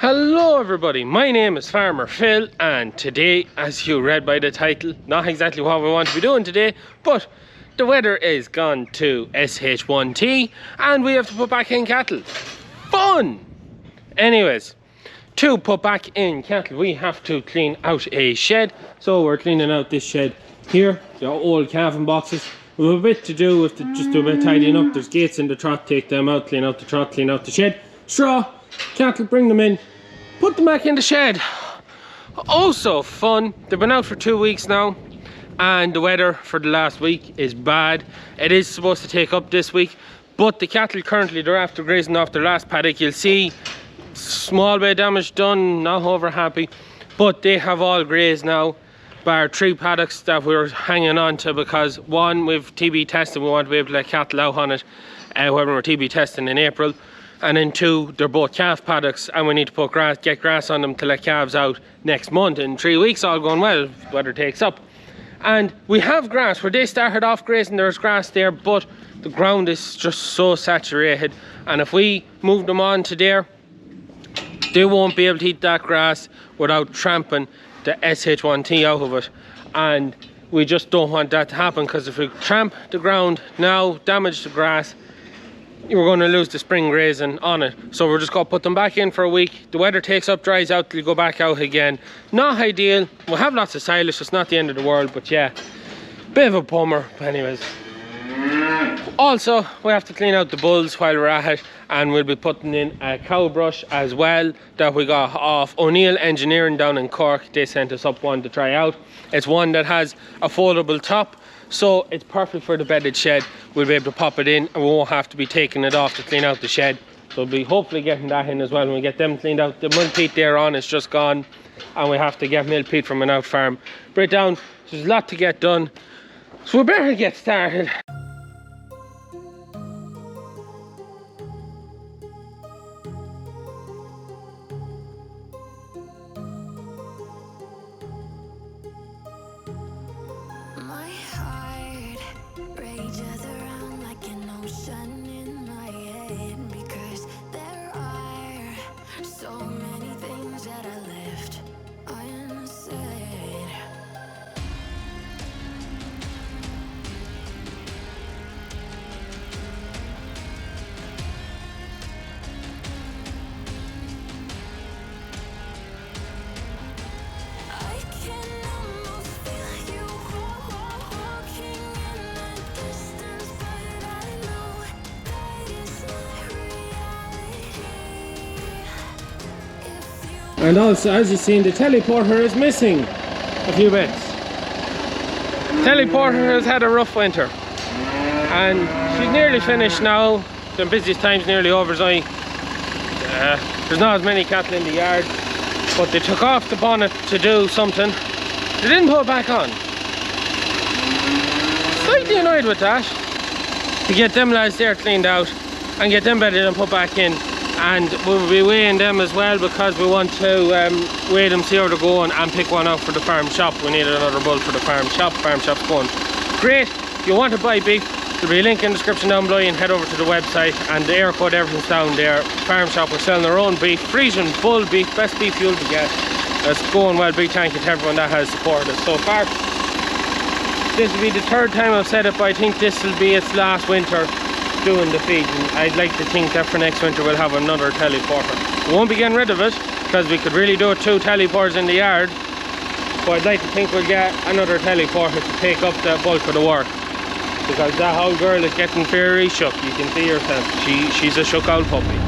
Hello everybody, my name is Farmer Phil, and today, as you read by the title, not exactly what we want to be doing today, but the weather is gone to SH1T and we have to put back in cattle. Fun! Anyways, to put back in cattle we have to clean out a shed. So we're cleaning out this shed here, the old calving boxes. We have a bit to do with just do a bit of tidying up. There's gates in the trot, take them out, clean out the trot, clean out the shed. Straw, cattle, bring them in, put them back in the shed. Oh, so fun. They've been out for 2 weeks now and the weather for the last week is bad. It is supposed to take up this week, but the cattle currently, they're after grazing off their last paddock. You'll see small bit of damage done, not over happy, but they have all grazed now, bar 3 paddocks that we were hanging on to because one, we've TB tested, we want to be able to let cattle out on it when we're TB testing in April. And then 2, they're both calf paddocks and we need to put grass, get grass on them to let calves out next month. In 3 weeks, all going well, weather takes up. And we have grass, where they started off grazing, there's grass there, but the ground is just so saturated. And if we move them on to there, they won't be able to eat that grass without tramping the SH1T out of it. And we just don't want that to happen, because if we tramp the ground now, damage the grass, we're going to lose the spring grazing on it. So we're just going to put them back in for a week. The weather takes up, dries out, they'll go back out again. Not ideal. We'll have lots of silage, it's not the end of the world, but yeah, bit of a bummer. Anyways, also we have to clean out the bulls while we're at it, and we'll be putting in a cow brush as well that we got off O'Neill Engineering down in Cork. They sent us up one to try out. It's one that has a foldable top, so it's perfect for the bedded shed. We'll be able to pop it in and we won't have to be taking it off to clean out the shed. So we'll be hopefully getting that in as well when we get them cleaned out. The millpeat there on is just gone and we have to get millpeat from an out farm. Break down, there's a lot to get done, so we better get started. And also, as you've seen, the teleporter is missing a few bits. Teleporter has had a rough winter and she's nearly finished now. The busiest time's nearly over. There's not as many cattle in the yard, but they took off the bonnet to do something. They didn't put it back on. Slightly annoyed with that. To get them lads there cleaned out and get them bedded and put back in. And we'll be weighing them as well, because we want to weigh them, see how they're going, and pick one out for the farm shop. We need another bull for the farm shop. Farm shop's going great. If you want to buy beef, there'll be a link in the description down below. You can head over to the website and the air code, everything's down there. Farm shop, we're selling their own beef, Frisian bull beef, best beef you'll get. It's going well. Big thank you to everyone that has supported us so far. This will be the 3rd time I've said it, but I think this will be its last winter doing the feed, and I'd like to think that for next winter we'll have another teleporter. We won't be getting rid of it because we could really do 2 teleporters in the yard, but I'd like to think we'll get another teleporter to take up the bulk of the work, because that old girl is getting very shook. You can see herself, she's a shook old puppy.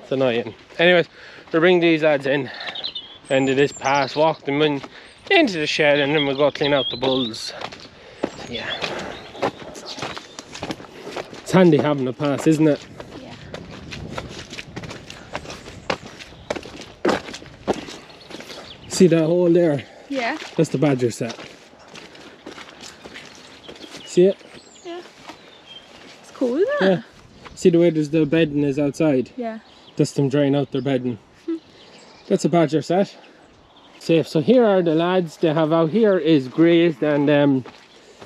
It's annoying. Anyways, we'll bring these lads in, end of this pass, walk them in into the shed, and then we'll go clean out the bulls. Yeah. It's handy having a pass, isn't it? Yeah. See that hole there? Yeah. That's the badger set. See it? Yeah. It's cool, isn't it? Yeah. See the way there's the bedding is outside? Yeah. That's them drying out their bedding. That's a badger set. Safe. So here are the lads they have out here is grazed and a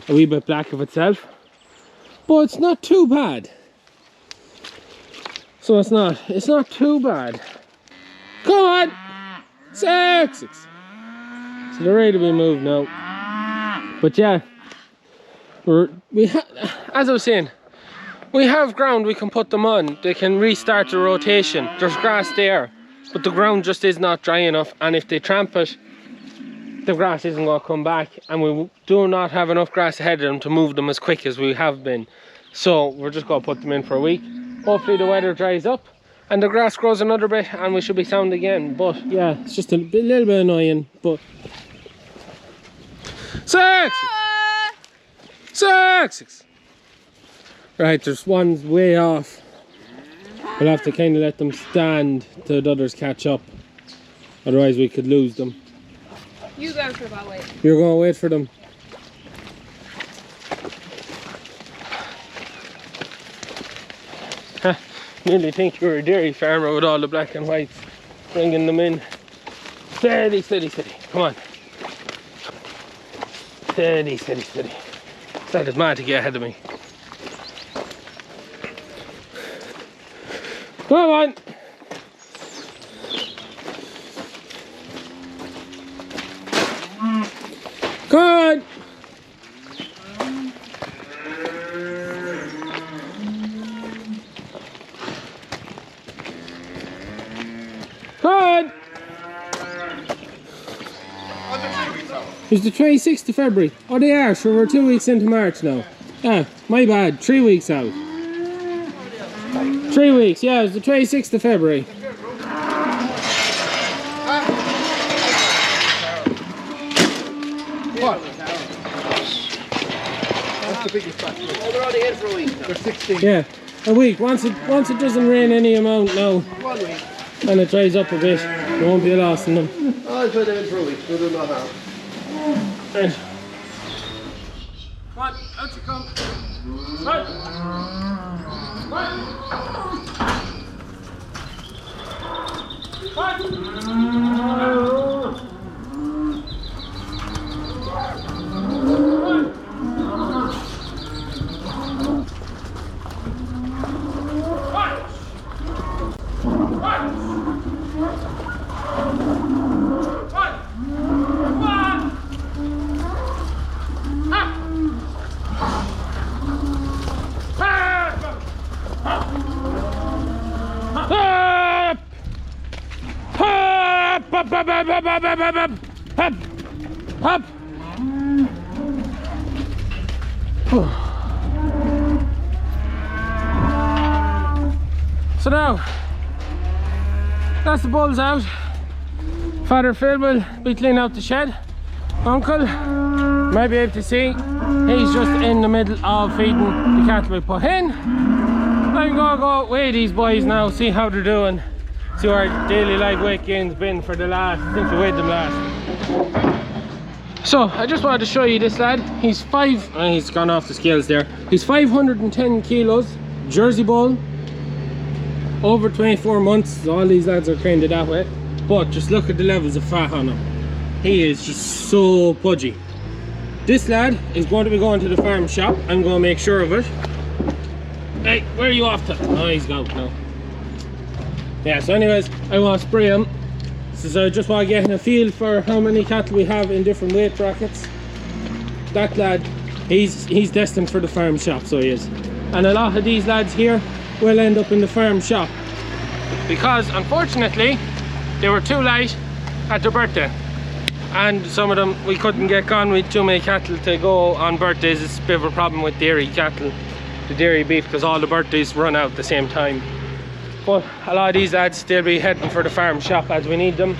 wee bit black of itself. But it's not too bad. So it's not too bad. Come on! 6! So they're ready to be moved now. But yeah, as I was saying, we have ground we can put them on. They can restart the rotation. There's grass there, but the ground just is not dry enough, and if they tramp it, the grass isn't going to come back, and we do not have enough grass ahead of them to move them as quick as we have been. So we're just going to put them in for a week. Hopefully the weather dries up and the grass grows another bit and we should be sound again. But yeah, it's just a little bit annoying, but 6! Right, there's one's way off. We'll have to kind of let them stand till the others catch up, otherwise we could lose them. You go for that way. You're going to wait for them. Nearly think you're a dairy farmer with all the black and whites, bringing them in. Steady, steady, steady. Come on. Steady, steady, steady. That is mad to get ahead of me. Come on. Come on. Come on. It's the 26th of February. Oh, they are, sure, we're 2 weeks into March now. Ah, my bad, 3 weeks out. 3 weeks, yeah, it's the 26th of February. What? That's the biggest batch. Oh, they're only in for a week. They're 16. Yeah, a week. Once it doesn't rain any amount now, 1 week. and it dries up a bit, there won't be a loss in them. I'll put them in for a week. We'll do not harm. Right. Come on, out you come. Right. Right. Up. So now, that's the bulls out. Father Phil will be cleaning out the shed. Uncle might be able to see. He's just in the middle of feeding the cattle we put in. I'm gonna go weigh these boys now, see how they're doing. See where our daily live weight gain's been for the last, since we weighed them last. So I just wanted to show you this lad. He's he's gone off the scales there. He's 510 kilos, Jersey bull, over 24 months. All these lads are kind of that way, but just look at the levels of fat on him. He is just so pudgy. This lad is going to be going to the farm shop. I'm going to make sure of it. Hey, where are you off to? Oh, he's gone now. Yeah, so anyways, I want to spray him. So I just want to get a feel for how many cattle we have in different weight brackets. That lad, he's destined for the farm shop, so he is. And a lot of these lads here will end up in the farm shop, because unfortunately they were too light at their birthday, and some of them we couldn't get gone with too many cattle to go on birthdays. It's a bit of a problem with dairy cattle, the dairy beef, because all the birthdays run out at the same time. But a lot of these lads, they'll be heading for the farm shop as we need them.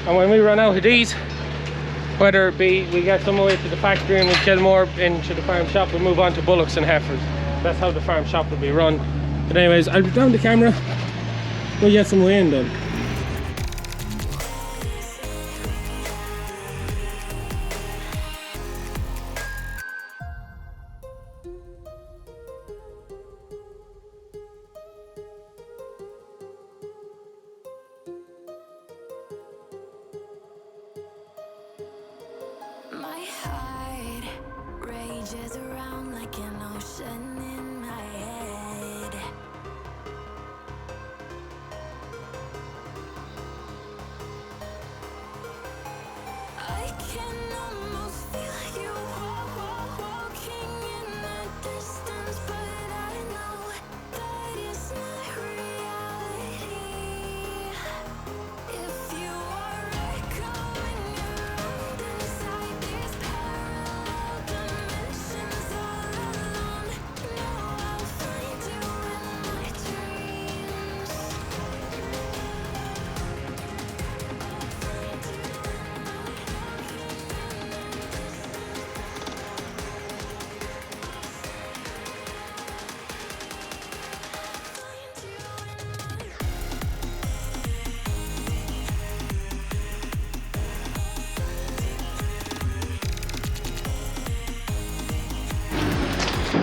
And when we run out of these, whether it be we get some away to the factory and we kill more into the farm shop, we move on to bullocks and heifers. That's how the farm shop will be run. But anyways, I'll be down the camera. We'll get some away in then. My heart rages around like an ocean in my head. I can almost feel you walking in the distance, but I know that it's not reality. If you are echoing around inside these parallel dimensions all alone, know I'll find you in my dreams.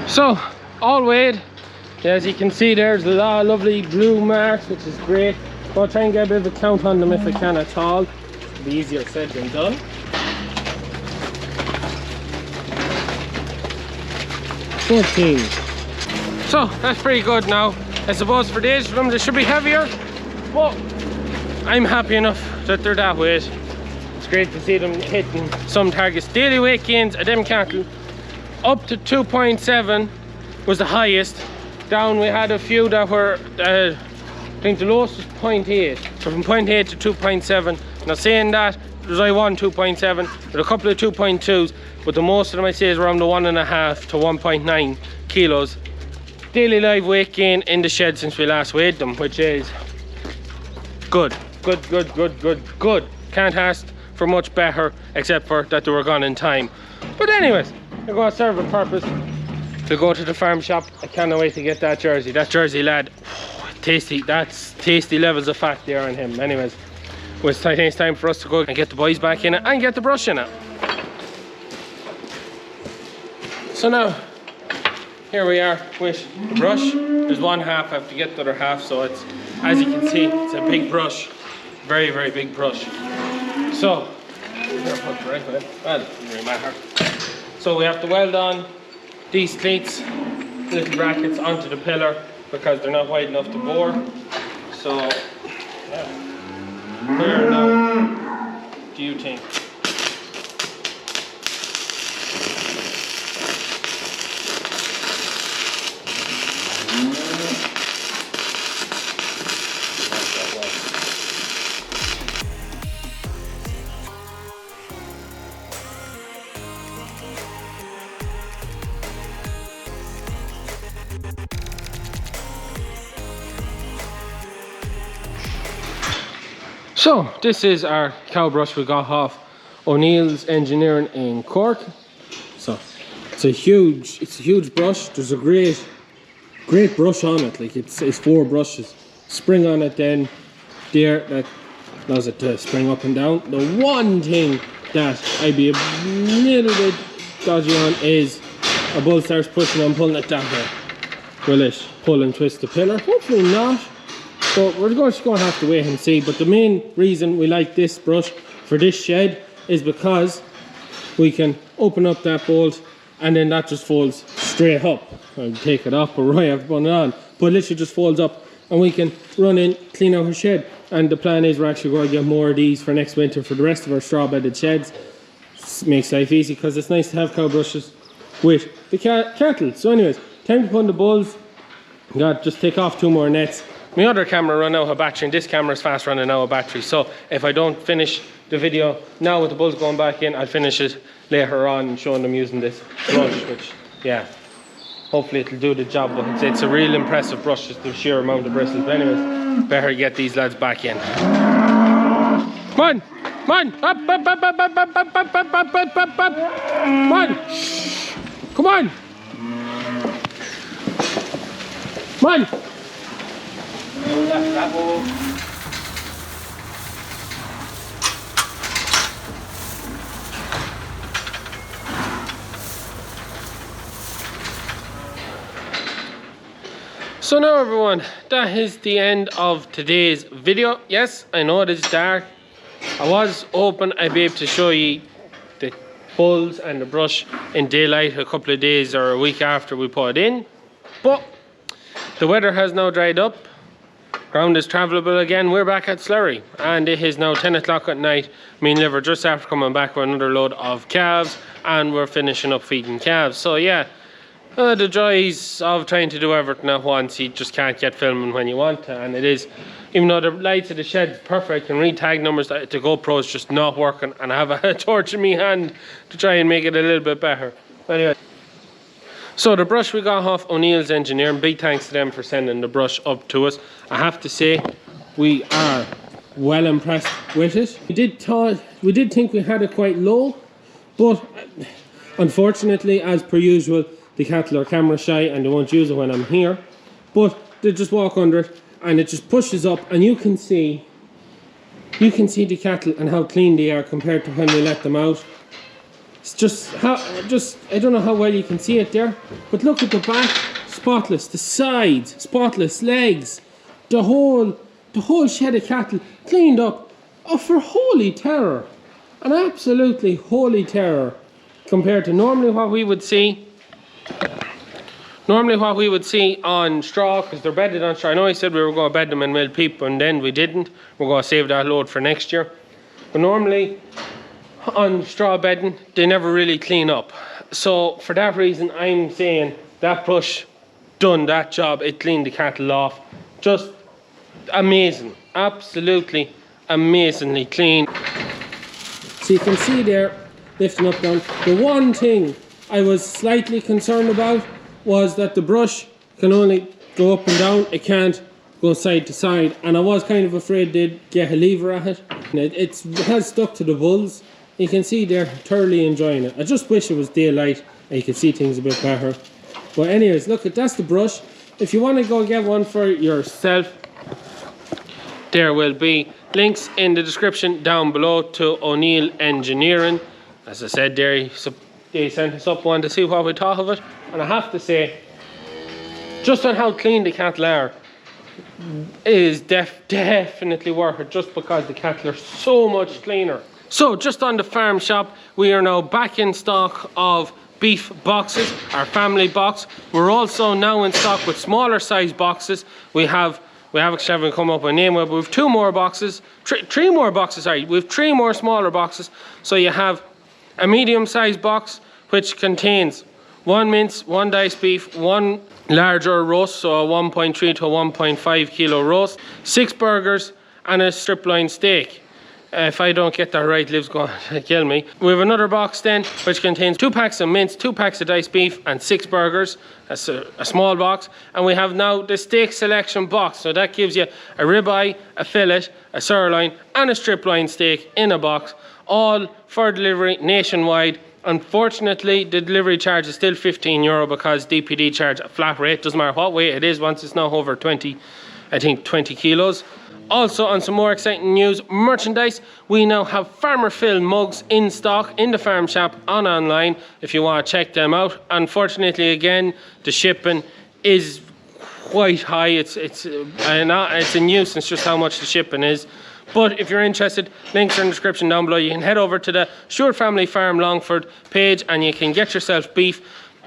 So, all weighed. As you can see, there's a lot of lovely blue marks, which is great. I'll try and get a bit of a count on them if I can at all. It'll be easier said than done. So that's pretty good now. I suppose for the age of them they should be heavier, but I'm happy enough that they're that weight. It's great to see them hitting some targets. Daily weight gains of them cattle up to 2.7 was the highest. Down we had a few that were I think the lowest was 0.8, so from 0.8 to 2.7. Now saying that, there's only one 2.7, with a couple of 2.2s, but the most of them I say is around the 1.5 to 1.9 kilos daily live weight gain in the shed since we last weighed them, which is good. Can't ask for much better, except for that they were gone in time. But anyways, they're going to serve a purpose. To go to the farm shop, I cannot wait to get that jersey. That jersey lad, tasty. That's tasty levels of fat there on him. Anyways, it's time for us to go and get the boys back in it and get the brush in it. So now, here we are with the brush. There's one half, I have to get the other half, so it's, as you can see, it's a big brush. Very big brush. So, well, it doesn't really matter. So we have to weld on these cleats, little brackets, onto the pillar because they're not wide enough to bore. So, yeah. Where now do you think? So this is our cow brush we got off O'Neill's Engineering in Cork. So it's a huge brush. There's a great brush on it. Like it's 4 brushes. Spring on it then there that allows it to spring up and down. The one thing that I'd be a little bit dodgy on is a bull starts pushing and pulling it down here. Will it pull and twist the pillar? Hopefully not. But we're just going to have to wait and see. But the main reason we like this brush for this shed is because we can open up that bolt and then that just folds straight up. I'll take it off, but right, I've put it on. But it literally just folds up and we can run in, clean out our shed. And the plan is we're actually going to get more of these for next winter for the rest of our straw bedded sheds. It makes life easy because it's nice to have cow brushes with the cattle. So anyways, time to put in the bulls. Got just take off 2 more nets. My other camera ran out of battery and this camera is fast running out of battery, so if I don't finish the video now with the bulls going back in, I'll finish it later on and showing them using this brush, which, yeah, hopefully it'll do the job. But it's a real impressive brush, just the sheer amount of bristles. But anyways, better get these lads back in. Come on, come on, up, up, up, up, up, up, up, up, up, up, up, up, up. Come on, come on, come on. So now everyone, that is the end of today's video. Yes, I know it is dark. I was hoping I'd be able to show you the bulls and the brush in daylight a couple of days or a week after we put it in. But the weather has now dried up. Ground is travelable again. We're back at Slurry and it is now 10 o'clock at night. Me and Liv are just after coming back with another load of calves and we're finishing up feeding calves. So yeah. The joys of trying to do everything at once, you just can't get filming when you want to, and it is, even though the lights of the shed's perfect, I can read tag numbers, the GoPro's just not working, and I have a torch in my hand to try and make it a little bit better. Anyway, so the brush we got off O'Neill's Engineering, big thanks to them for sending the brush up to us. I have to say, we are well impressed with it. We did think we had it quite low, but unfortunately, as per usual, the cattle are camera shy and they won't use it when I'm here, but they just walk under it and it just pushes up and you can see the cattle and how clean they are compared to when we let them out. It's just I don't know how well you can see it there, but look at the back, spotless, the sides, spotless, legs, the whole shed of cattle cleaned up. Oh, for holy terror, an absolutely holy terror compared to normally what we would see on straw, because they're bedded on straw. I know I said we were going to bed them in milled peep and then we didn't. We're going to save that load for next year. But normally on straw bedding they never really clean up. So for that reason I'm saying that brush done that job. It cleaned the cattle off. Just amazing. Absolutely amazingly clean. So you can see there, lifting up down. The one thing I was slightly concerned about was that the brush can only go up and down, it can't go side to side, and I was kind of afraid they'd get a lever at it. It has stuck to the bulls. You can see they're thoroughly enjoying it. I just wish it was daylight and you could see things a bit better. But anyways, look, that's the brush. If you want to go get one for yourself, there will be links in the description down below to O'Neill Engineering. As I said there, they sent us up one to see what we thought of it, and I have to say, just on how clean the cattle are, it is definitely worth it, just because the cattle are so much cleaner. So just on the farm shop, we are now back in stock of beef boxes, our family box. We're also now in stock with smaller size boxes. We haven't come up with a name, but we have three more boxes, sorry. We have three more smaller boxes. So you have a medium-sized box which contains 1 mince, 1 diced beef, 1 larger roast, so a 1.3 to 1.5 kilo roast, 6 burgers and a strip loin steak. If I don't get that right, Liv's going to kill me. We have another box then which contains 2 packs of mince, 2 packs of diced beef and 6 burgers. That's a small box. And we have now the steak selection box, so that gives you a ribeye, a fillet, a sirloin and a strip loin steak in a box, all for delivery nationwide. Unfortunately, the delivery charge is still €15 because DPD charge a flat rate, doesn't matter what weight it is, once it's now over 20 kilos. Also, on some more exciting news, merchandise, we now have Farmer Phil mugs in stock in the farm shop and online if you want to check them out. Unfortunately, again, the shipping is quite high. It's a nuisance just how much the shipping is. But if you're interested, links are in the description down below. You can head over to the Stewart Family Farm Longford page and you can get yourself beef.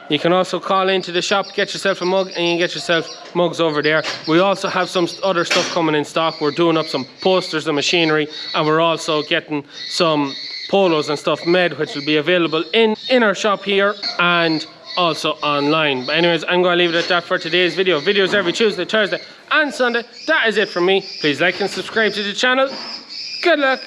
You can also call into the shop, get yourself a mug, and you can get yourself mugs over there. We also have some other stuff coming in stock. We're doing up some posters and machinery, and we're also getting some polos and stuff made, which will be available in our shop here and also online. But anyways, I'm going to leave it at that for today's video. Videos every Tuesday, Thursday and Sunday. That is it from me. Please like and subscribe to the channel. Good luck.